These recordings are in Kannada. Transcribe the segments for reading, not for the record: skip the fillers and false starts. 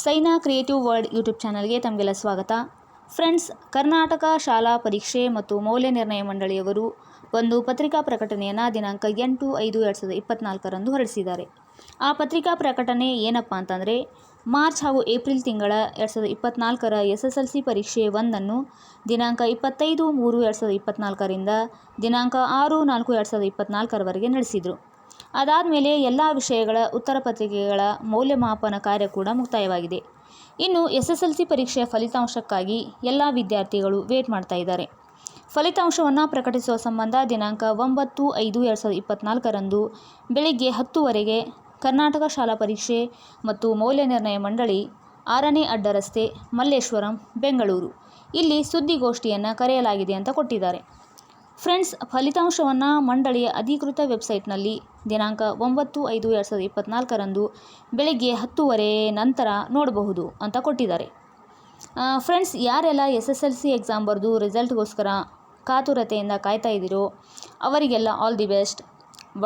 ಸೈನಾ ಕ್ರಿಯೇಟಿವ್ ವರ್ಲ್ಡ್ ಯೂಟ್ಯೂಬ್ ಚಾನಲ್ಗೆ ತಮಗೆಲ್ಲ ಸ್ವಾಗತ. ಫ್ರೆಂಡ್ಸ್, ಕರ್ನಾಟಕ ಶಾಲಾ ಪರೀಕ್ಷೆ ಮತ್ತು ಮೌಲ್ಯ ನಿರ್ಣಯ ಮಂಡಳಿಯವರು ಒಂದು ಪತ್ರಿಕಾ ಪ್ರಕಟಣೆಯನ್ನು ದಿನಾಂಕ 8/5/2024 ಹೊರಡಿಸಿದ್ದಾರೆ. ಆ ಪತ್ರಿಕಾ ಪ್ರಕಟಣೆ ಏನಪ್ಪ ಅಂತಂದರೆ, ಮಾರ್ಚ್ ಹಾಗೂ ಏಪ್ರಿಲ್ ತಿಂಗಳ 2024ರ SSLC ಪರೀಕ್ಷೆ 1ಅನ್ನು ದಿನಾಂಕ 25/3/2024ರಿಂದ ದಿನಾಂಕ 6/4/2024ರವರೆಗೆ ನಡೆಸಿದರು. ಅದಾದಮೇಲೆ ಎಲ್ಲ ವಿಷಯಗಳ ಉತ್ತರ ಪತ್ರಿಕೆಗಳ ಮೌಲ್ಯಮಾಪನ ಕಾರ್ಯ ಕೂಡ ಮುಕ್ತಾಯವಾಗಿದೆ. ಇನ್ನು SSLC ಪರೀಕ್ಷೆಯ ಫಲಿತಾಂಶಕ್ಕಾಗಿ ಎಲ್ಲ ವಿದ್ಯಾರ್ಥಿಗಳು ವೇಟ್ ಮಾಡ್ತಾ ಇದ್ದಾರೆ. ಫಲಿತಾಂಶವನ್ನು ಪ್ರಕಟಿಸುವ ಸಂಬಂಧ ದಿನಾಂಕ 9/5/2024ರಂದು ಬೆಳಿಗ್ಗೆ 10 ಕರ್ನಾಟಕ ಶಾಲಾ ಪರೀಕ್ಷೆ ಮತ್ತು ಮೌಲ್ಯ ನಿರ್ಣಯ ಮಂಡಳಿ 6ನೇ ಅಡ್ಡ ರಸ್ತೆ, ಮಲ್ಲೇಶ್ವರಂ, ಬೆಂಗಳೂರು ಇಲ್ಲಿ ಸುದ್ದಿಗೋಷ್ಠಿಯನ್ನು ಕರೆಯಲಾಗಿದೆ ಅಂತ ಕೊಟ್ಟಿದ್ದಾರೆ. ಫ್ರೆಂಡ್ಸ್, ಫಲಿತಾಂಶವನ್ನು ಮಂಡಳಿಯ ಅಧಿಕೃತ ವೆಬ್ಸೈಟ್ನಲ್ಲಿ ದಿನಾಂಕ 9/5/2024ರಂದು ಬೆಳಗ್ಗೆ 10 ನಂತರ ನೋಡಬಹುದು ಅಂತ ಕೊಟ್ಟಿದ್ದಾರೆ. ಫ್ರೆಂಡ್ಸ್, ಯಾರೆಲ್ಲ SSLC ಎಕ್ಸಾಮ್ ಬರೆದು ರಿಸಲ್ಟ್ಗೋಸ್ಕರ ಕಾತುರತೆಯಿಂದ ಕಾಯ್ತಾ ಇದ್ದೀರೋ ಅವರಿಗೆಲ್ಲ ಆಲ್ ದಿ ಬೆಸ್ಟ್,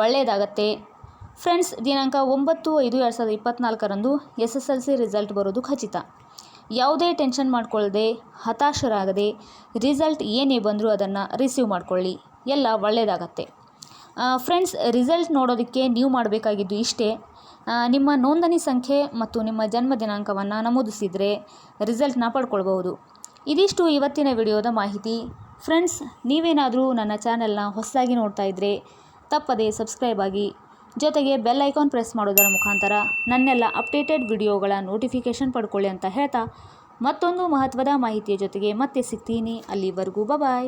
ಒಳ್ಳೆಯದಾಗತ್ತೆ. ಫ್ರೆಂಡ್ಸ್, ದಿನಾಂಕ 9/5/2024ರಂದು SSLC ರಿಸಲ್ಟ್ ಬರೋದು ಖಚಿತ. ಯಾವುದೇ ಟೆನ್ಷನ್ ಮಾಡ್ಕೊಳ್ಳದೆ, ಹತಾಶರಾಗದೆ, ರಿಸಲ್ಟ್ ಏನೇ ಬಂದರೂ ಅದನ್ನು ರಿಸೀವ್ ಮಾಡ್ಕೊಳ್ಳಿ, ಎಲ್ಲ ಒಳ್ಳೆಯದಾಗತ್ತೆ. ಫ್ರೆಂಡ್ಸ್, ರಿಸಲ್ಟ್ ನೋಡೋದಕ್ಕೆ ನೀವು ಮಾಡಬೇಕಾಗಿದ್ದು ಇಷ್ಟೇ. ನಿಮ್ಮ ನೋಂದಣಿ ಸಂಖ್ಯೆ ಮತ್ತು ನಿಮ್ಮ ಜನ್ಮ ದಿನಾಂಕವನ್ನು ನಮೂದಿಸಿದರೆ ರಿಸಲ್ಟ್ನ ಪಡ್ಕೊಳ್ಬಹುದು. ಇದಿಷ್ಟು ಇವತ್ತಿನ ವಿಡಿಯೋದ ಮಾಹಿತಿ. ಫ್ರೆಂಡ್ಸ್, ನೀವೇನಾದರೂ ನನ್ನ ಚಾನೆಲ್ನ ಹೊಸದಾಗಿ ನೋಡ್ತಾ ಇದ್ದರೆ ತಪ್ಪದೇ ಸಬ್ಸ್ಕ್ರೈಬ್ ಆಗಿ, ಜೊತೆಗೆ ಬೆಲ್ ಐಕಾನ್ ಪ್ರೆಸ್ ಮಾಡೋದರ ಮುಖಾಂತರ ನನ್ನೆಲ್ಲ ಅಪ್ಡೇಟೆಡ್ ವಿಡಿಯೋಗಳ ನೋಟಿಫಿಕೇಷನ್ ಪಡ್ಕೊಳ್ಳಿ ಅಂತ ಹೇಳ್ತಾ, ಮತ್ತೊಂದು ಮಹತ್ವದ ಮಾಹಿತಿಯ ಜೊತೆಗೆ ಮತ್ತೆ ಸಿಗ್ತೀನಿ. ಅಲ್ಲಿವರೆಗೂ ಬಾಯ್.